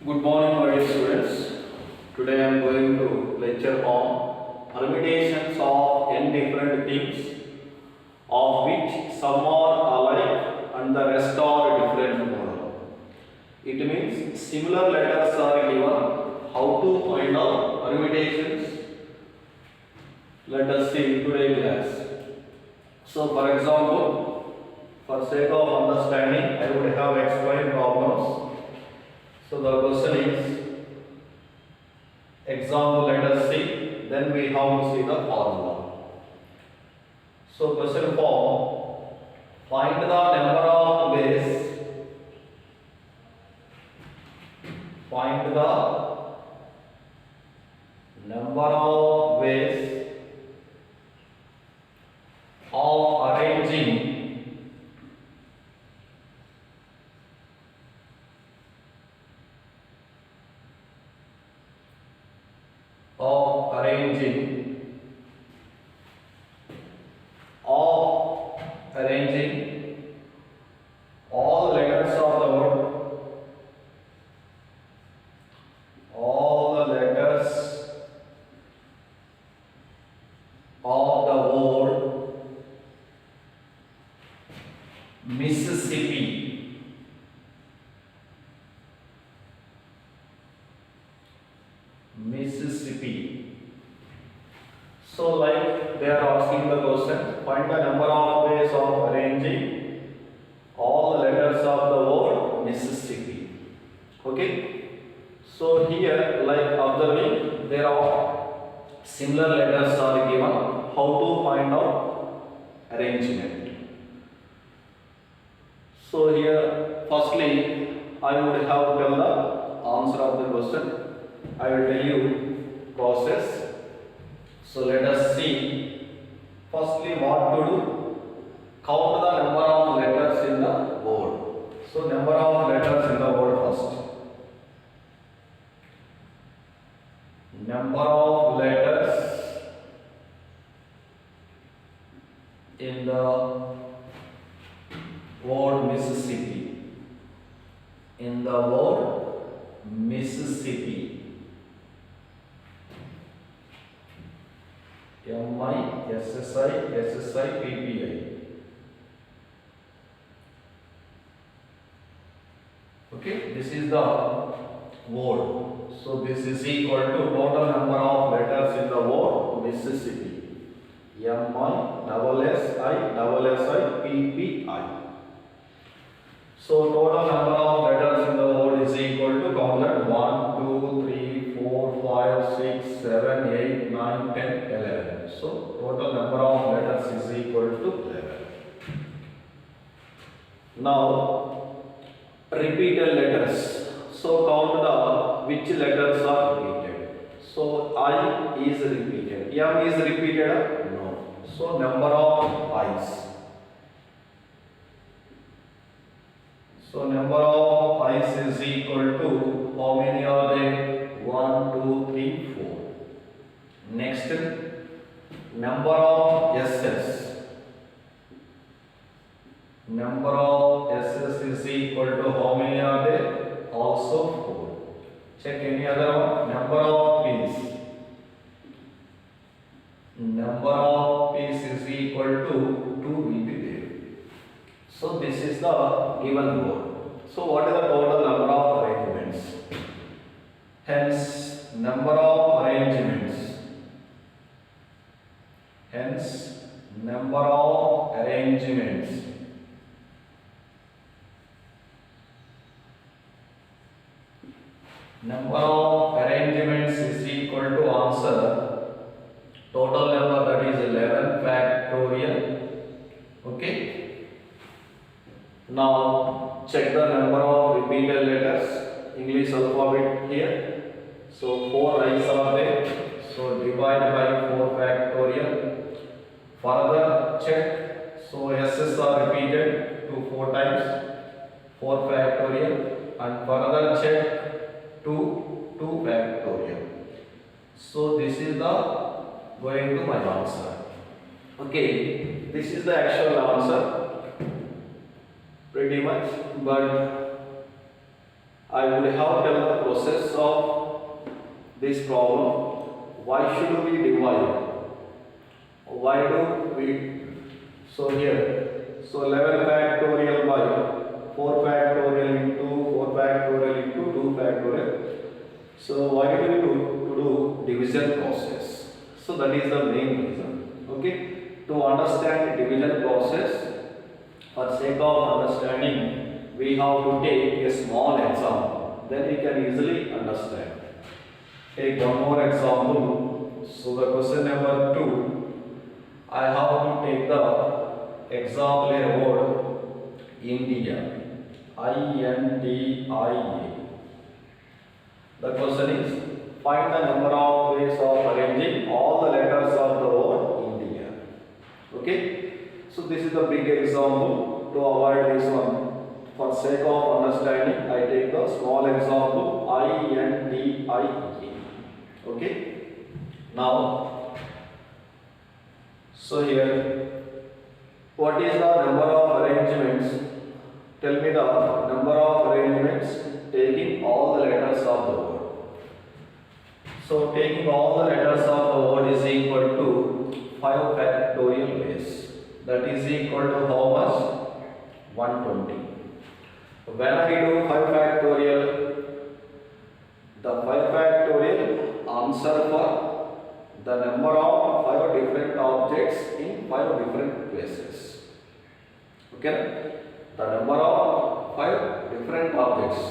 Good morning, my dear students. Today I am going to lecture on permutations of n different things, of which some are alike and the rest are different model. It means similar letters are given. How to find out permutations? Let us see in today's class. So, for example, for sake of understanding, I would have explained problems. So the question is, example let us see, then we have to see the formula. So question 4, find the number of ways, find the number of ways of arranging of arranging all letters of the word, all the letters of the word Mississippi. Mississippi. So, like they are asking the question, find the number of ways of arranging all the letters of the word Mississippi. Okay. So here, like observing, there are similar letters are given. How to find out arrangement? So here, firstly, I would have tell the answer of the question. I will tell you process. So let us see. Firstly, what to do? Count the number of letters in the word. So number of letters in the word first. Number of letters in the word Mississippi. In the word Mississippi. Mississippi. Okay, this is the word. So this is equal to total number of letters in the word Mississippi. Mississippi. So total number of letters in the word is equal to count 1, 2, 3, 4, 5, 6, 7, 8, 9, 10, 11. So total number of letters is equal to 11. Now repeated letters. So count the which letters are repeated. So I is repeated. M is repeated? No. So number of I's. So number of I's is equal to, how many are there? 1, 2, 3, 4. Next, number of S's. Number of S's is equal to, how many are there? Also 4. Check any other one. Number of P's. Number of P's is equal to 2 will be there. So this is the given word. So what is the total number of arrangements? Hence number of arrangements. Hence number of arrangements. Number of arrangements is equal to answer. Total number, that is 11 factorial. Okay. Now check the number of repeated letters, English alphabet here. So 4 I's are there. So divide by 4 factorial. Further check. So S's are repeated to 4 times. 4 factorial. And further check to 2 factorial. So this is the going to my answer. Okay, this is the actual answer. Pretty much, but I will have tell the process of this problem. Why should we divide? Why do we? So here, so 11 factorial by 4 factorial into 4 factorial into 2 factorial. So why do we do division process? So that is the main reason. Okay, to understand division process, for sake of understanding, we have to take a small example. Then we can easily understand. Take one more example. So the question number 2, I have to take the example a word India. I-N-D-I-A. The question is, find the number of ways of arranging all the letters of the word India. Okay. So this is the big example. To avoid this one, for sake of understanding, I take the small example I-N-D-I-A. Okay. Now, so here, what is the number of arrangements? Tell me the number of arrangements taking all the letters of the word. So taking all the letters of the word is equal to 5 factorial ways. That is equal to how much? 120. When I do 5 factorial, the 5 factorial answer for the number of 5 different objects in 5 different places. Okay? The number of 5 different objects.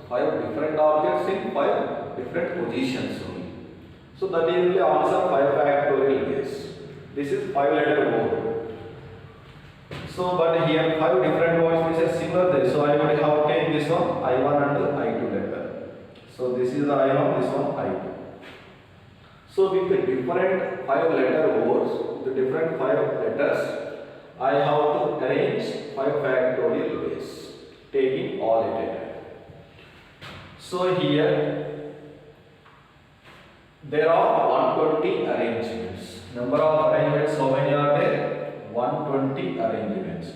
5 different objects in 5 different positions only. So that is the answer 5 factorial ways. This is 5 letter word. So but here 5 different words is a similar there. So I will have taken this one I1 and I2 letter. So this is the I1, this one I2. So with the different 5 letter words, the different 5 letters, I have to arrange 5 factorial ways, taking all at a time. So here there are 120 arrangements. Number of arrangements, how many are there? 120 arrangements.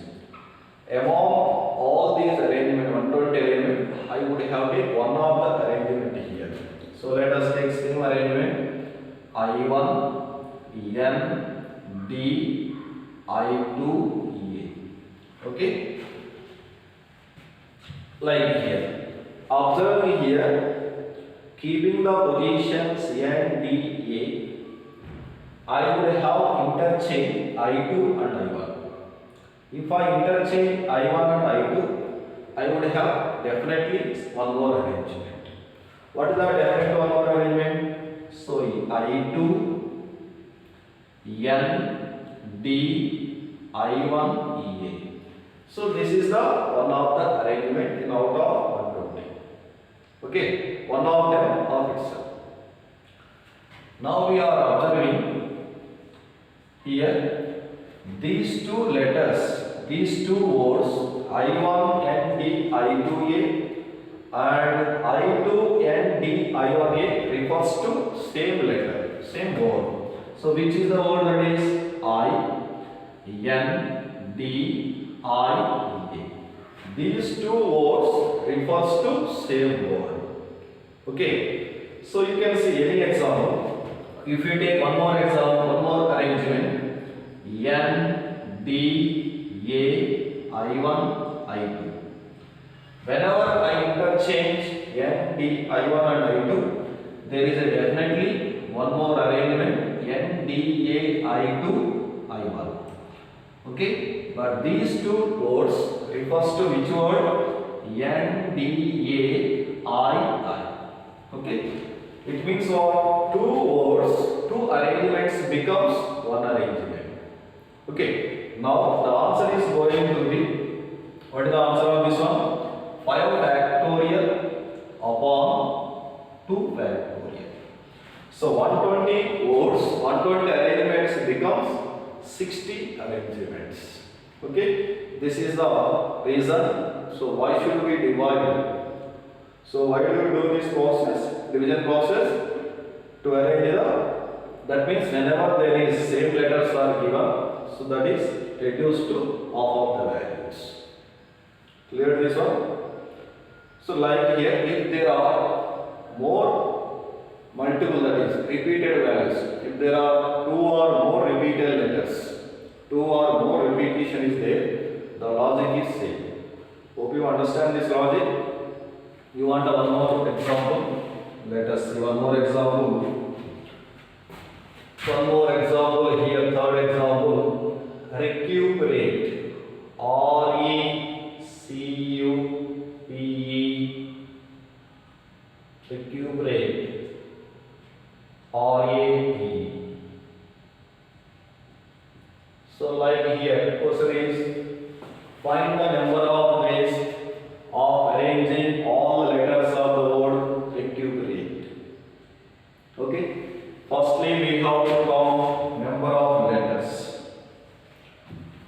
Among all these arrangements, 120 arrangements, I would have taken one of the arrangement here. So let us take same arrangement I1, N, D, I2, A. Okay? Like here. Observe here, keeping the positions N, D, A, I would have interchange I2 and I1. If I interchange I1 and I2, I would have definitely one more arrangement. What is the definite one more arrangement? So I2, N, D, I1, EA. So this is the one of the arrangement in out of 120. Okay, one of them of itself. Now we are observing here these two letters, these two words I1 N D I2A and I2 N D I1A refers to same letter, same word. So which is the word that is I N D I A. These two words refers to same word. Okay. So you can see any example. If you take one more example, one more arrangement, N, D, A, I1, I2. Whenever I interchange N, D, I1 and I2, there is a definitely one more arrangement, N, D, A, I2, I1. Okay, but these two words refers to which word? N, D, A, I. Okay. It means what? Two words, two arrangements becomes one arrangement. Okay. Now the answer is going to be, what is the answer of this one? 5 factorial upon 2 factorial. So 120 words, 120 arrangements becomes 60 arrangements. Okay. This is the reason. So why should we divide? So why do we do this process, division process? To arrange that means whenever there is same letters are given, so that is reduced to half of the values. Clear this one? So like here, if there are more multiple, that is repeated values, if there are two or more repeated letters, two or more repetition is there, the logic is same. Hope you understand this logic. You want one more example? Let us see one more example. One more example here, third example. Recuperate. R-E-C-U-P-E. Recuperate. R-A-T. So like here, question is find the number of ways of arranging all the letters of the word recuperate. Okay. Firstly, we have to count number of letters.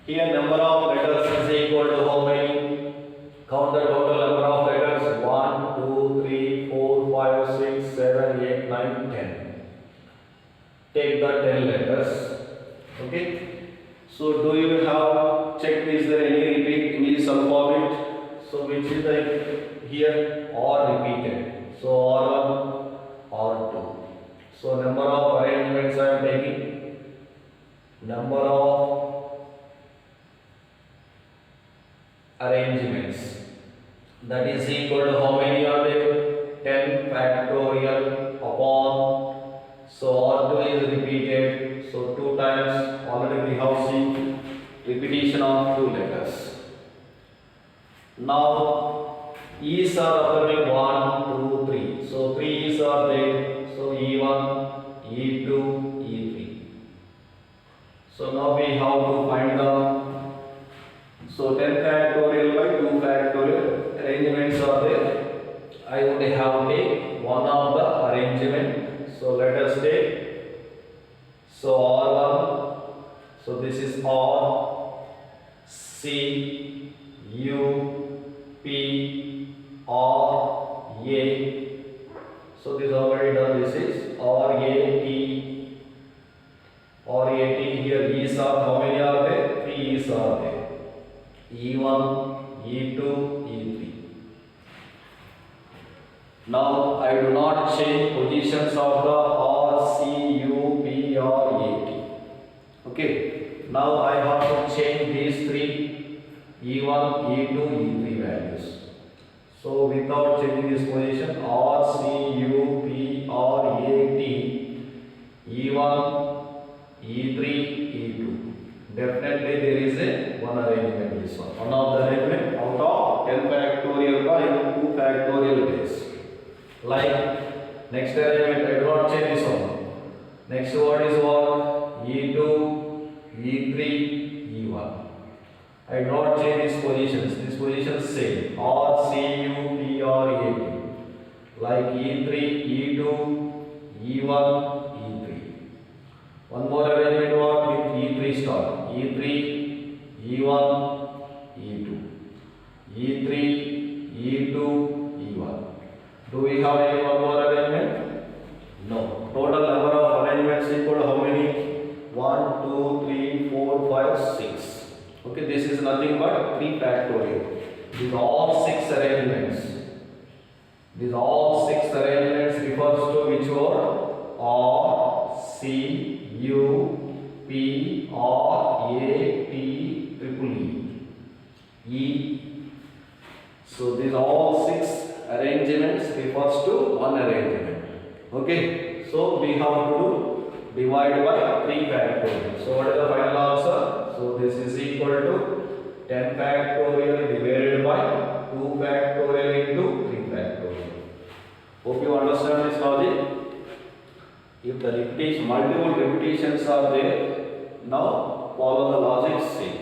Here, number of letters is equal to how many? Count the total number of letters. 1, 2, 3, 4, 5, 6, 7, 8, 9, 10. Take the 10 letters. Okay. So, do you have checked is there any repeat English alphabet? So, which is the here or repeated? So, R1, R2. So, number of arrangements I am taking. Number of arrangements, that is equal to how many are there? 10 factorial upon. So, R2 is repeated. So, 2 times already we have seen repetition of 2 letters. Now, E's are occurring 1, 2, 3. So, 3 E's are there. So, E1, E2, E3. So, now we have to find the, so 10 factorial by 2 factorial arrangements are there. I would have take one of the arrangement. So, let us take, so R1, so this is R, C, U, P, R, A. So this is already done. This is R-A-T. R-A-T here. E's are how many are there? 3 E's are there. E1, E2, E3. Now I do not change positions of the R, C, U, P, R, A, T. Okay. Now I have to change these 3 E1, E2, E3 values. So without changing this position, R, C, U, P, R, A, T, E1, E3, E2. Definitely there is a one arrangement. This one of the arrangement out of 10 factorial by 2 factorial base. Like next arrangement, I do not change this one. Next word is what? E2, E3, E1. I do not change these positions. These positions same. R, C, U, P, R, A, T. Like E3, E2, E1, E3. One more arrangement was with E3 star. E3, E1, E2. E3, E2, E1. Do we have any one more arrangement? No. Total number of arrangements equal to how many? 1, 2, 3, 4, 5, 6. Okay, this is nothing but 3 factorial. These are all 6 arrangements. These all 6 arrangements refers to which word? R, C, U, P, R, A, T, triple E. E. So these all 6 arrangements refers to one arrangement. Okay. So we have to divide by 3 factorial. So what is the final answer? So this is equal to 10 factorial divided by 2 factorial into 3 factorial. Hope you understand this logic. If the repetition, multiple repetitions are there, now follow the logic same.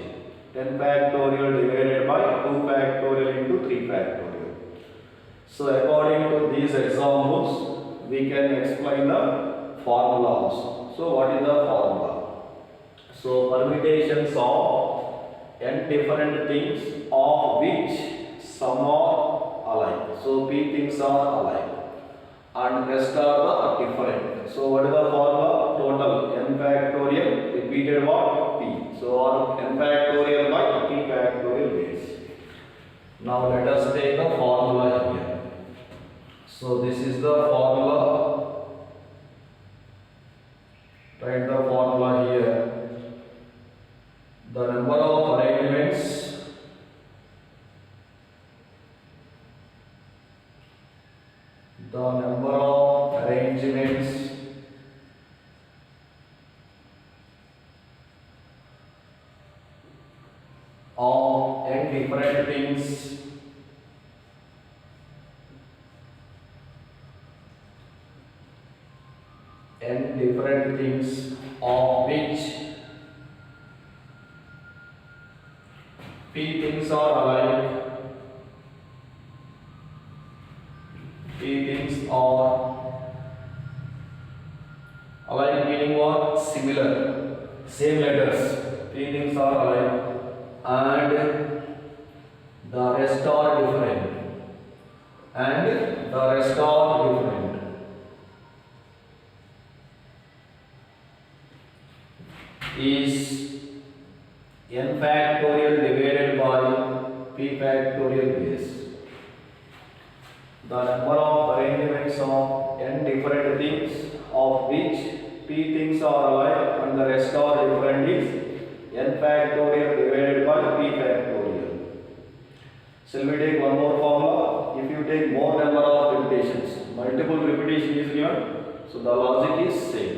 10 factorial divided by 2 factorial into 3 factorial. So according to these examples, we can explain the formula also. So what is the formula? So permutations of n different things of which some are alike. So p things are alike and rest are the different. So what is the formula? Total n factorial repeated what? P. So n factorial by p factorial base. Now let us take the formula here. So this is the formula. Write the formula here. The number of arrangements of n different things of which p things are alike. P things are alike meaning what? Similar, same letters. P things are alike and the rest are different. Is n factorial divided by p factorial base. The number of arrangements of n different things of which p things are alike and the rest are different is n factorial divided by p factorial. Shall we take one more formula? If you take more number of repetitions, multiple repetition is given, so the logic is same.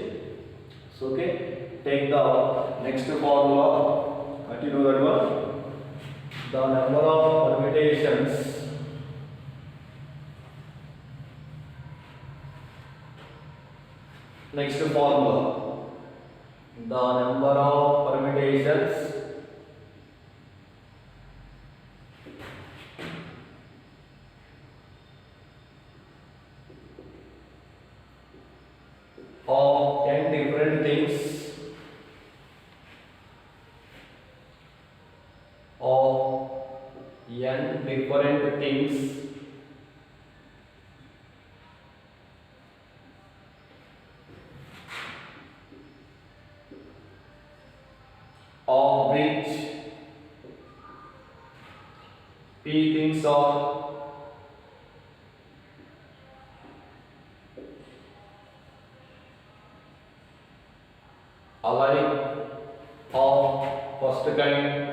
So okay. Take the next formula, continue that one. The number of permutations next formula. The number of permutations of n different things of which p things are alike of first kind,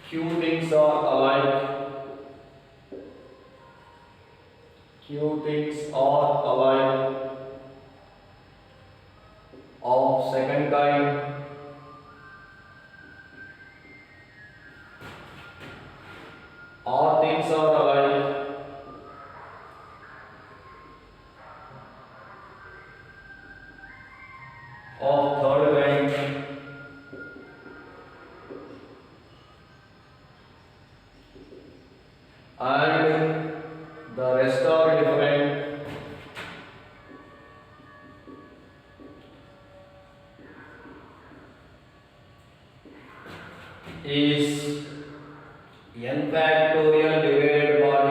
q things are alike, of second kind, r things are alike of third kind, and the rest are different. Is n factorial divided by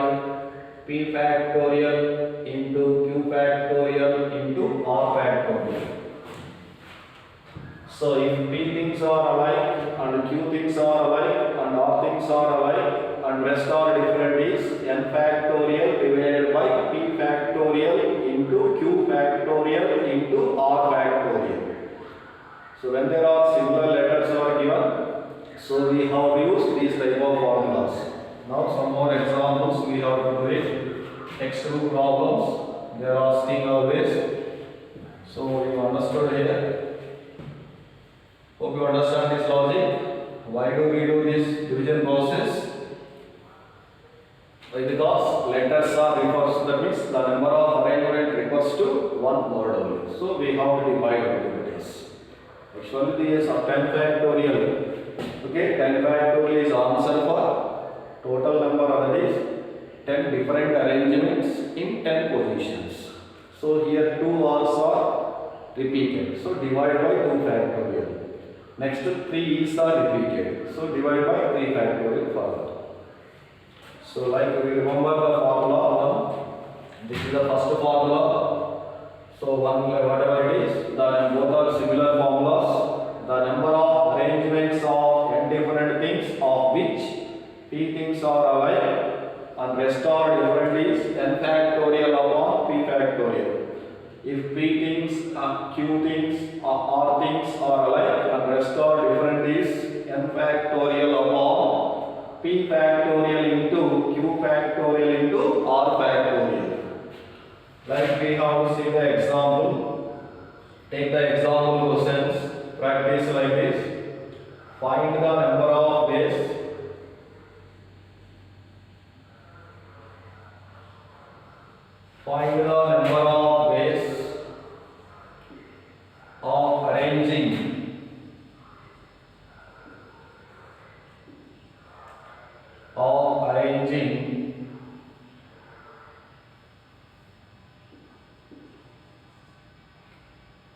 p factorial into q factorial into r factorial. So if p things are alike and q things are alike and r things are alike and rest are different is n factorial divided by p factorial into q factorial into r factorial. So when there are similar letters are given, so we have used these type of formulas. Now some more examples we have to do it. Next two problems they are asking always. So you understood here. Hope you understand this logic. Why do we do this division process? Why? Because letters are refers to, that means the number of arrangement refers to one word only. So we have to divide activities. Actually this is 10 factorial. Okay, 10 factorial is answer for total number, that is 10 different arrangements in 10 positions. So here 2 R's are repeated. So divide by 2 factorial. Next 3 E's are repeated. So divide by 3 factorial further. So like we remember the formula 1. This is the first formula. So whatever it is, the both are similar formulas. The number of arrangements of n different things of which P things are alike and rest are different is n factorial upon p factorial. If P things, Q things, R things are alike and rest are different is n factorial upon P factorial into Q factorial into R factorial. Like we have seen the example. Take the example questions. Practice like this. Find the number of ways. Find the number of ways of arranging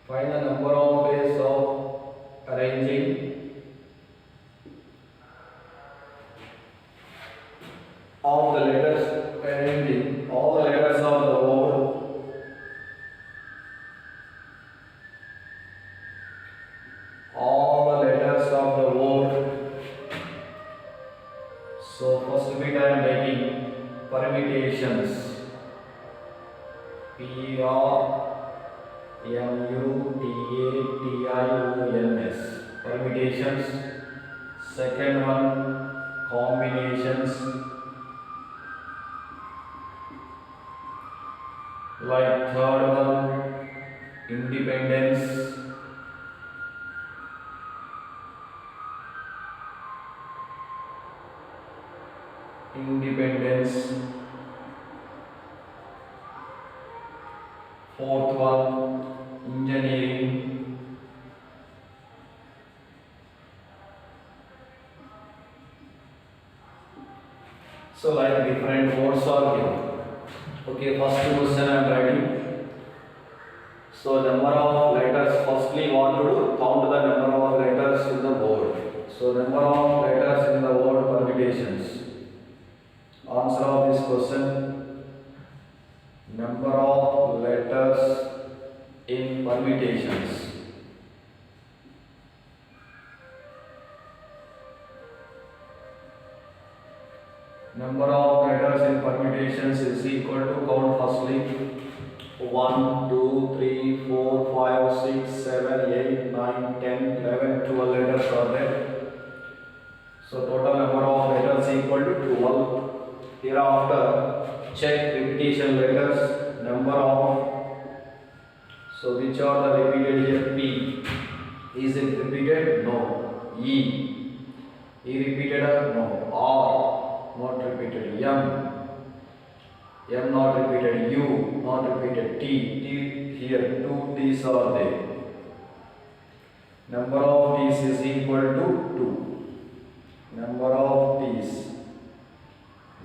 find the number of ways of arranging all the letters, arranging all the letters of the word So first bit I am taking permutations. Permutations. Permutations. Second one, combinations. Like third one, independence. Fourth one, engineering. So like different words are given. Okay, first question I am writing. So number of letters, firstly want to do, count the number of letters in the word. So number of letters in the word permutations. Answer of this question, number of letters in permutations. Number of letters in permutations is equal to, count firstly, 1, 2, 3, 4, 5, 6, 7, 8, 9, 10, 11, 12 letters are there. So total number of letters equal to 12. Hereafter, check repetition letters, number of, so which are the repeated here? P. Is it repeated? No. E. E repeated? No. R. Not repeated. M. M not repeated. U. Not repeated. T. T here. 2 T's are there. Number of T's is equal to 2. Number of T's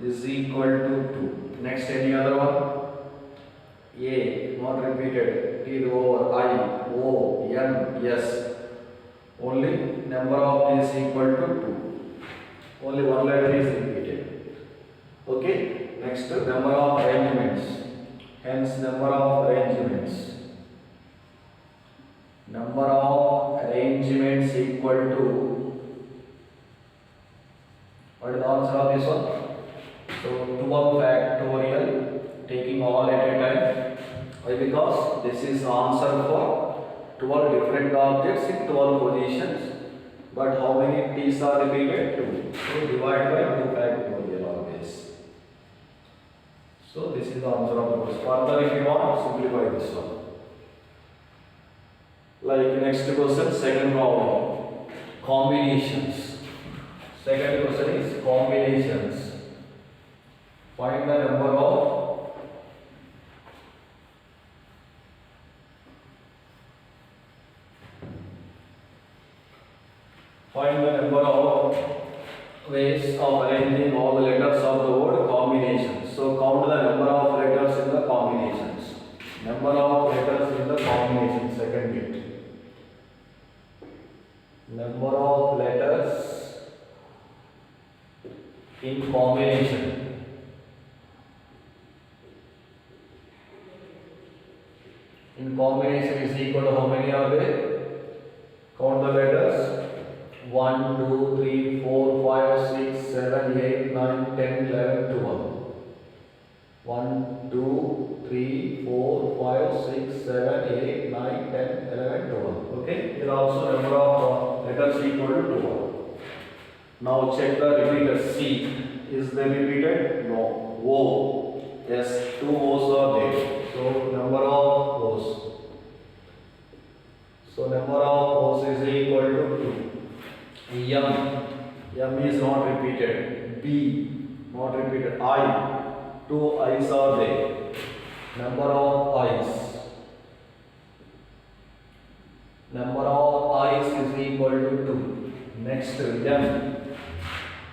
is equal to 2. Next, any other one? A, not repeated. T over I, O, N, S. Only number of T's equal to 2. Only one letter is repeated. Okay. Next, number of arrangements. Hence, number of arrangements. Number of arrangements equal to, what is the answer of this one? So 12 factorial, taking all at a time. Why? Because this is answer for 12 different objects in 12 positions. But how many T's are repeated? 2. So divide by 2 factorial always. So this is the answer of the question. Further, if you want, simplify this one. Like next question, second problem, combinations. Second question is combinations. Find the number of ways of arranging all the letters of the word combinations. So count the number of letters in the combinations. Number of letters in the combination, second bit. Number of letters in combination. In combination is equal to how many are there? Count the letters. 1, 2, 3, 4, 5, 6, 7, 8, 9, 10, 11, 12. 1, 2, 3, 4, 5, 6, 7, 8, 9, 10, 11, 12. Okay, here also number of letters equal to 12. Now check the repeated C. Is they repeated? No. O. Yes, 2 O's are there. So number of O's. So number of O's is equal to 2. M is not repeated. B not repeated. I. 2 I's are there. Number of I's. Number of I's is equal to 2. Next N.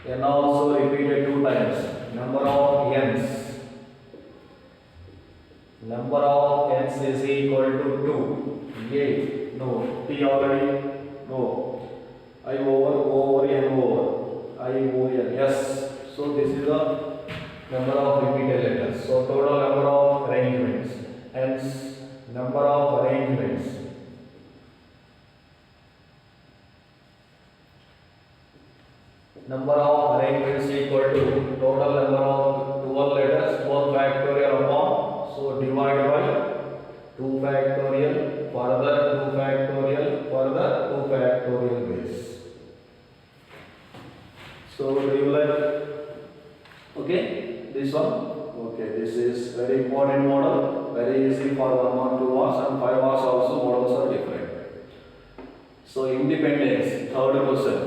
N also repeated 2 times. Number of N's. Number of N's is equal to 2. A. No. T already. No. I over N over. I over N. Yes. So this is the number of repeated letters. So total number of arrangements. Hence number of arrangements. Number of arrangements equal to total number of 12 letters, 12 factorial upon, so divide by 2 factorial, further 2 factorial, further 2 factorial base. So do you like? Okay, this one? Okay, this is very important model, very easy for 1 mark, 2 marks and 5 marks also models are different. So independence, third question.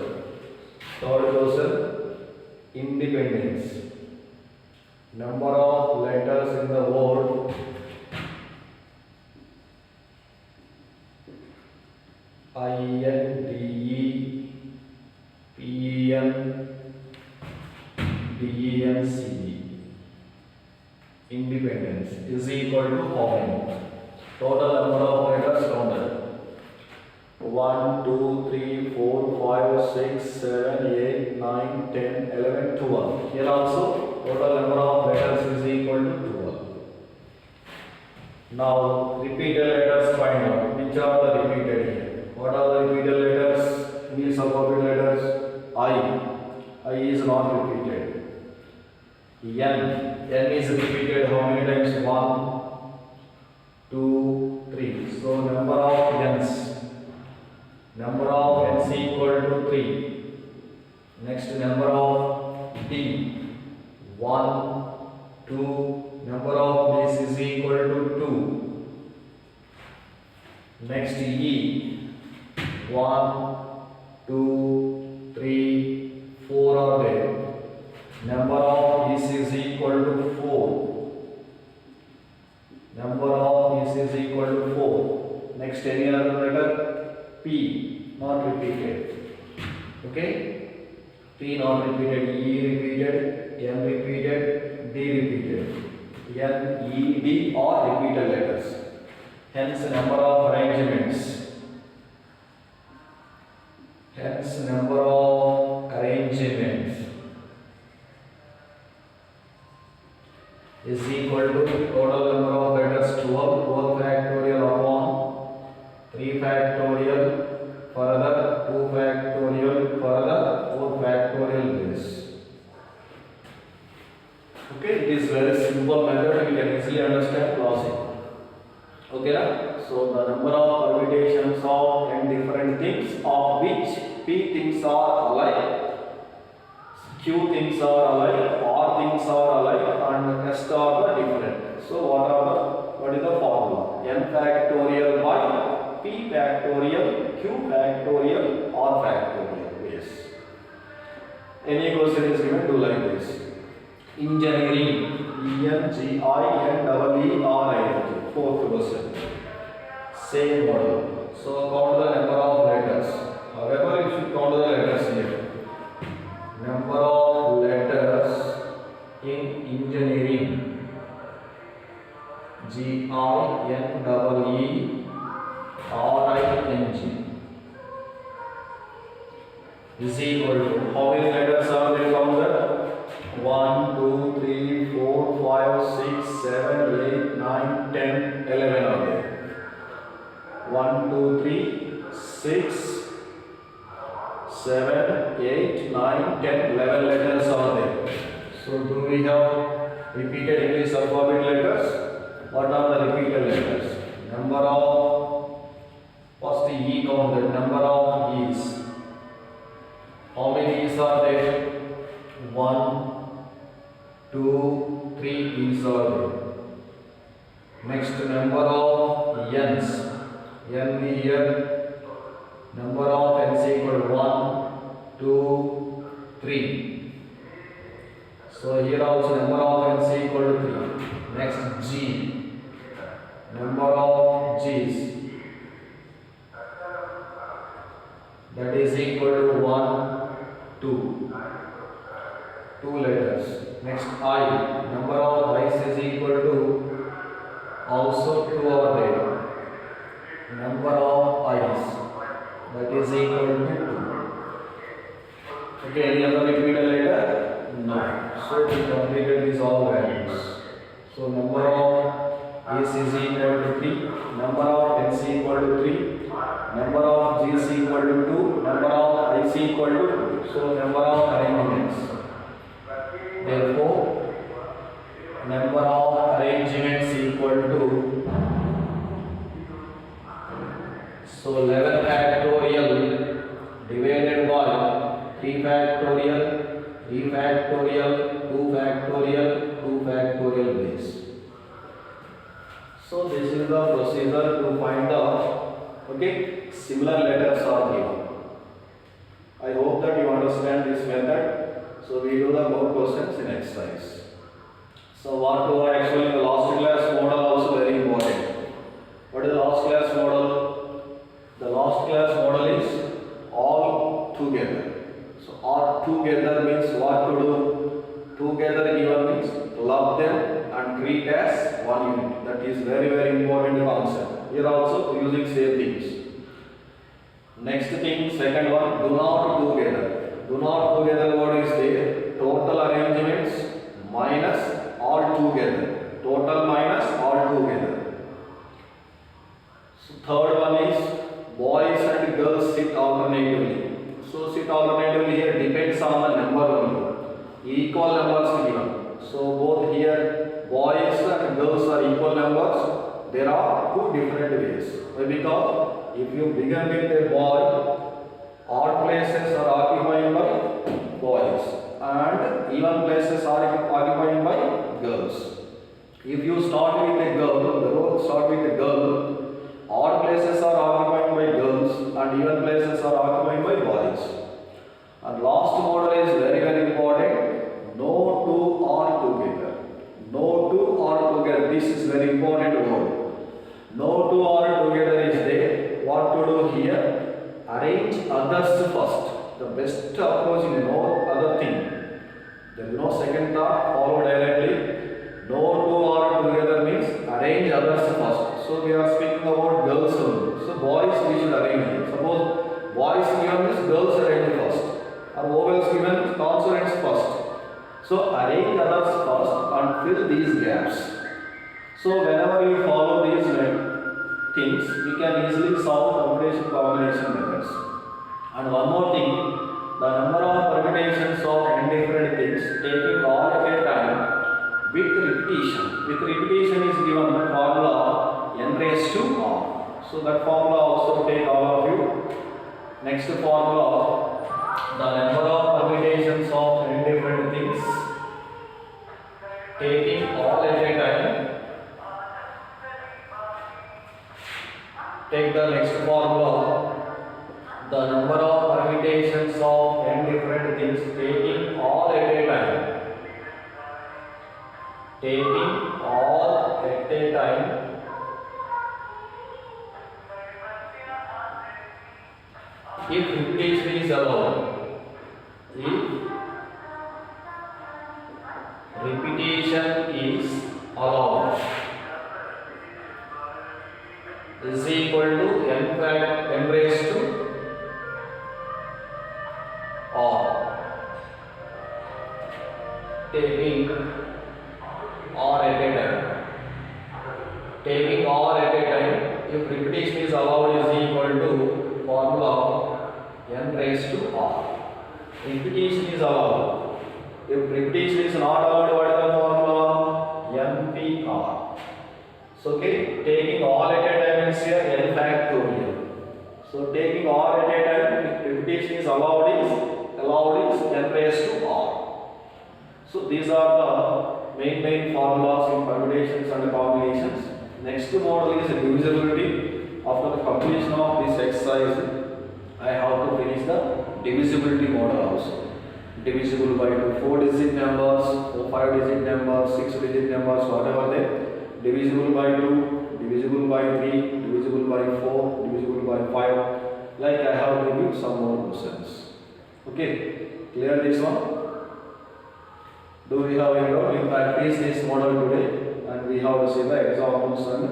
Third question, independence. Number of letters in the word I-N-D-E, P-E-N, D-E-N-C-E. Independence is equal to how many? Total number of letters counted. 1, 2, 3, 4, 5, 6, 7, 8, 9, 10, 11, 12. Here also total number of letters is equal to 12. Now repeated letters find out. Which are the repeated here? What are the repeated letters? English alphabet letters. I is not repeated. N is repeated how many times? 1, 2, 3. So number of N's. Number of N's equal to 3. Next number of D. 1, 2. Number of B's is equal to 2. Next E. 1, 2, 3, 4 are there. Number of E's is equal to 4. Number of E's is equal to 4. Next any other letter? P not repeated. Okay? P not repeated. E repeated. M repeated. D repeated. N, E, D are repeated letters. Hence number of arrangements. Hence number of arrangements is equal to total number of letters 12. 12 factorial upon 3 factorial, further 2 factorial, further 4 factorial base. Okay, it is very simple method, you can easily understand logic. Okay, so the number of permutations of n different things of which p things are alike, q things are alike, r things are alike, and rest are the different. So what is the formula? N factorial by p factorial, q factorial, r factorial. Yes. Any question is given, do like this. Engineering, E-N-G-I-N-E-E-R-I-N-G. Fourth question. Same model. So count the number of letters. However, you should count the letters here. Number of letters in engineering. G-I-N-E-E-R-I-N-G is equal to how many letters are there counted? 1, 2, 3, 4, 5, 6, 7, 8, 9, 10, 11 are there. 1, 2, 3, 6, 7, 8, 9, 10, 11 letters are there. So do we have repeated English alphabet letters? What are the repeated letters? Number of, first E count, the number of E's. How many E's are there? 1, 2, 3 E's are there. Next, number of N's. N here, number of N's equal 1, 2, 3. So here also number of N's equal to 3. Next, G. Number of G's. That is equal to 1, 2. 2 letters. Next, I. Number of I's is equal to also 2 are there. Number of I's, that is equal to 2. Okay, any other repeated letter? No. So we completed these all values. So number of A's is equal to 3, number of N's equal to 3, number of G's equal to 2, number of I's equal to 2. So number of arrangements. Therefore, number of arrangements equal to, so 11 factorial divided by 3 factorial, 3 factorial, 2 factorial, 2 factorial base. So this is the procedure to find out, okay, similar letters are given. I hope that you understand this method. So we do the more questions in exercise. So what to actually the last class model also very important. What is the last class model? The last class model is all together. So all together means what to do? Together given means club them and treat as one unit. That is very important concept. Here also using same things. Next thing, second one, do not together. Do not together, what is there? Total arrangements minus all together. Total minus all together. So third one is boys and girls sit alternatively. So sit alternatively here depends on the number only. Equal numbers given. So both here boys and girls are equal numbers. There are two different ways. Why? Because if you begin with a boy, odd places are occupied by boys and even places are occupied by girls. If you start with a girl, the row start with a girl, odd places are occupied by girls and even places are occupied by boys. And last model is very important. No two are together. No two are together. This is very important word. No two are together is there. What to do here? Arrange others first. The best approach is no other thing. There is no second thought, follow directly. No two are together means arrange others first. So we are speaking about girls only. So boys we should arrange here. Suppose boys given means girls arrange first. Or vowels given consonants first. So arrange others first and fill these gaps. So whenever you follow these things, we can easily solve combination methods. And one more thing, the number of permutations of n different things taking all at a time with repetition. With repetition is given formula n raised to r. So that formula also take all of you. Next formula, the number of permutations of n different things taking all at a time. Take the next formula. The number of permutations of n different things taking all at a time. Taking all at a time. If repetition is allowed. If repetition is allowed. Is equal to n raised to r. Taking r at a time. Taking r at a time, if repetition is allowed, is equal to formula n raised to r. Repetition is allowed. If repetition is not allowed, what is the formula? NPR. So okay, taking all at a time is here n factorial. So taking all at a time, if repetition is allowed is n raised to r. So these are the main formulas in permutations and combinations. Next model is divisibility. After the completion of this exercise, I have to finish the divisibility model also. Divisible by 2 4-digit numbers, 5-digit numbers, 6-digit numbers, whatever they. Divisible by 2, divisible by 3, divisible by 4, divisible by 5. Like I have to give some more questions. Okay, clear this one? Do we have any doubt? We practice this model today and we have to see the examples and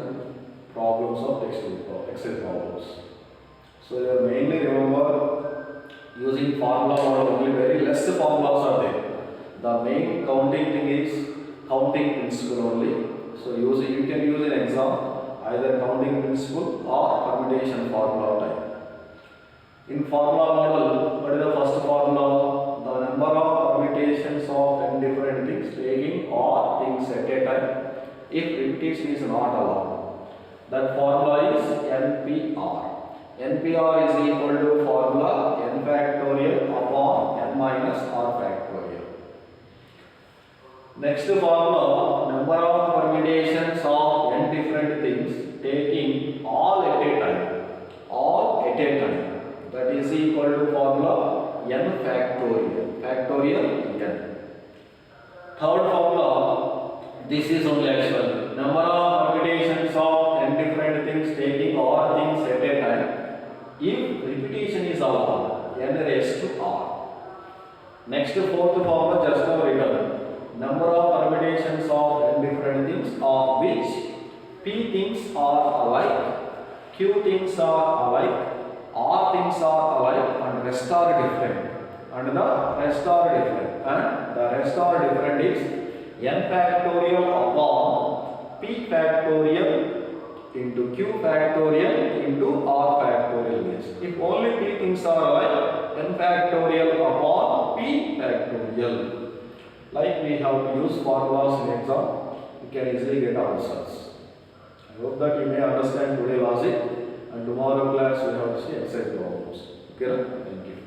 problems of Excel problems. So you mainly remember using formula model only, very less formulas are there. The main counting thing is counting principle only. So you can use in exam either counting principle or permutation formula type. In formula model, what is the first formula? The number of permutations of n different things taking all things at a time if repetition is not allowed. That formula is NPR. NPR is equal to formula n factorial upon n minus r factorial. Next formula, number of permutations of n different things taking all at a time. All at a time. That is equal to formula n factorial. Factorial n. Third formula, this is only actual. Number of permutations of n different things taking all things at a time if repetition is allowed, n raised to r. Next fourth formula just now written. Number of permutations of n different things of which p things are alike, q things are alike, r things are alike and rest are different. And the rest are different. And the rest are different is n factorial upon p factorial into q factorial into r factorial. If only p things are alike, n factorial upon p factorial. Like we have to use formulas in exam, you can easily get answers. I hope that you may understand today logic, and tomorrow class we have to see exercise problems. Okay, thank you.